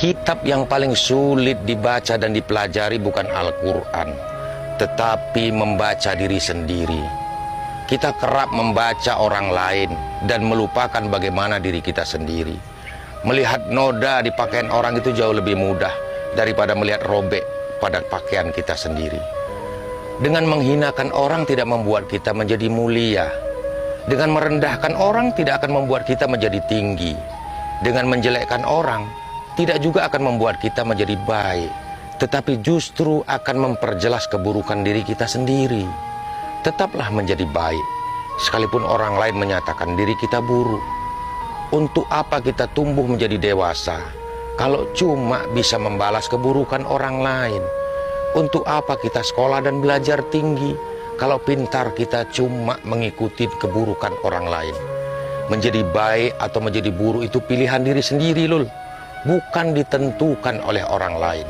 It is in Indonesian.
Kitab yang paling sulit dibaca dan dipelajari bukan Al-Quran, tetapi membaca diri sendiri. Kita kerap membaca orang lain dan melupakan bagaimana diri kita sendiri. Melihat noda di pakaian orang itu jauh lebih mudah daripada melihat robek pada pakaian kita sendiri. Dengan menghinakan orang tidak membuat kita menjadi mulia. Dengan merendahkan orang tidak akan membuat kita menjadi tinggi. Dengan menjelekkan orang tidak juga akan membuat kita menjadi baik, tetapi justru akan memperjelas keburukan diri kita sendiri. Tetaplah menjadi baik, sekalipun orang lain menyatakan diri kita buruk. Untuk apa kita tumbuh menjadi dewasa kalau cuma bisa membalas keburukan orang lain? Untuk apa kita sekolah dan belajar tinggi kalau pintar kita cuma mengikuti keburukan orang lain? Menjadi baik atau menjadi buruk itu pilihan diri sendiri, Lul. Bukan ditentukan oleh orang lain.